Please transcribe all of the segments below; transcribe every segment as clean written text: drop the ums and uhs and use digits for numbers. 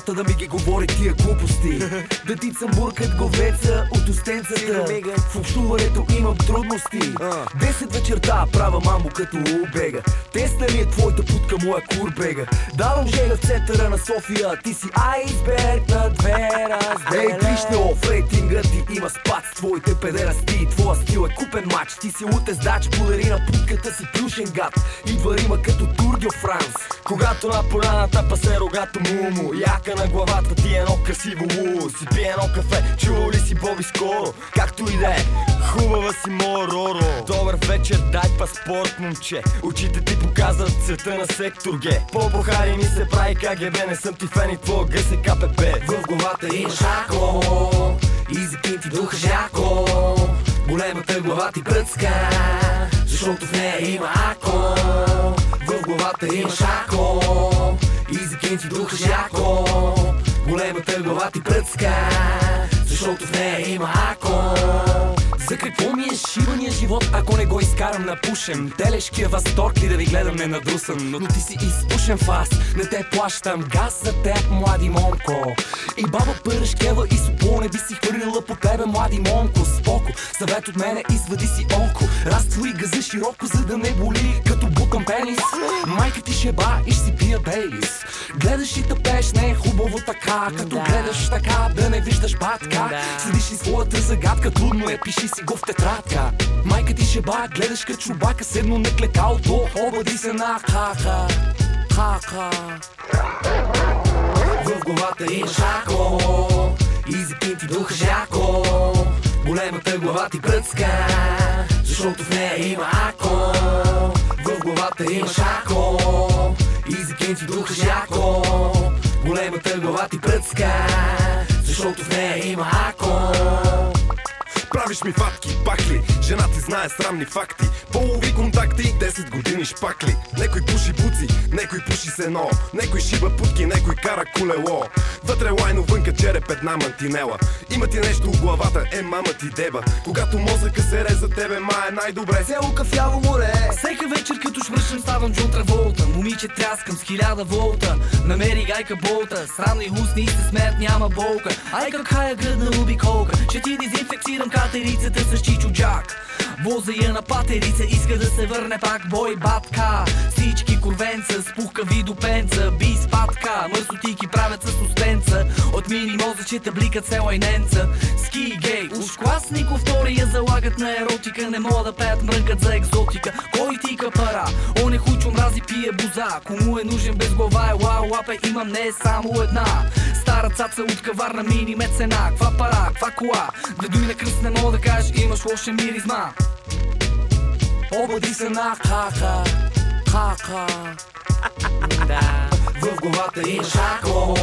главата да ми ги говори тия глупости. Детица муркат говеца от устенцата. В общуването имам трудности. 10 вечерта права мамо като убега. Теста ли е твоята путка, моя курбега? Давам жега в центъра на София. Ти си айсберг на две раздели. Ей, тришнело, в рейтинга ти има спад с твоите педерасти. Твоя стил е купен мач. Ти си лутездач, подари на путката си плюшен гад. Идва рима като Тургио Франс. Когато на поляната пасе рогато муму, яка на главата ти едно красиво лулу. Си пие едно кафе, чува ли си Боби скоро? Както и да е, хубава си моя Роро. Добър вечер, дай паспорт, момче. Очите ти показват цвета на сектор Г. По-бухари ми се прави КГБ, не съм ти фен и твоя ГСКПП. В главата има шако и за кинти духа жако. Големата глава ти пръцка, защото в нея има ако. В главата има шако и за кинти духа жако. Големата глава ти пръцка, защото в нея има ако. За какво ми е шибания живот, ако не го изкарам на пушем? Телешкия възторг ли да ви гледам не надрусан? Но ти си изпушен фас, не те плащам газ за теб, млади момко. И баба Пършкева и Сопо не би си хвърлила по тебе, млади момко. Споко, съвет от мене, извади си око. Разтвори газа широко, за да не боли като бутан пенис. Майка ти шеба и ще си пия Бейлис. Гледаш и тъпеш, не е хубаво така. Като гледаш така, да не виждаш батка. Следиш ли своята загадка, трудно е, пиши си го в тетрадка. Майка ти шеба, гледаш като чубака, седно на клекалото. Обади се на ха-ха, ха-ха. В главата има шако и за кинти духа жако. Големата глава ти пръцка, защото в нея има ако. В главата има шако и за кинти духа жако. Големата глава ти пръцка, защото в нея има ако. Правиш ми фатки, пакли, жена ти знае срамни факти. Полови контакти, 10 години шпакли. Некой пуши буци, некой пуши сено. Некой шиба путки, некой кара колело. Вътре лайно, вънка череп, една мантинела. Има ти нещо в главата, мама ти деба. Когато мозъка се реза тебе, е най-добре. Село кафяво море. Всека вечер като швършам ставам Джон Траволта. Момиче тряскам с 1000 волта. Намери гайка болта, срано и устни и се смеят, няма болка. Ай как хая гръдна обиколка. Ще ти дезинфекцирам катерицата с Чичо Джак. Воза я на патерица, иска да се върне пак бой батка. Всички курвенца, спухкави до пенца. Би спадка, мърсотики правят с устенца. От мини мозъчета бликат се лайненца. Ски гей, уж класнико втори я залагат на еротика. Не мога да пеят, мрънкат за екзотика. Кой тика пара? Он е хучо, мрази, пие боза. Кому е нужен без глава е лао лапе, имам не е само една. Стара цаца от каварна мини мецена. Ква пара, ква кола? Две думи на кръст не мога да кажеш, имаш лоша миризма. Обади се на ха-ха, ха-ха. В главата има шако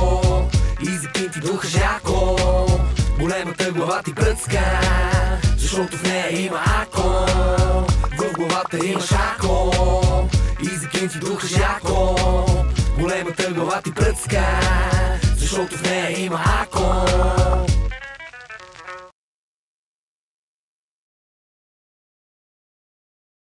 и за кинти духа жако. Големата глава ти пръцка, защото в нея има ако. В главата има шако и за кинти духа жако. Големата глава ти пръцка, защото в нея има ако.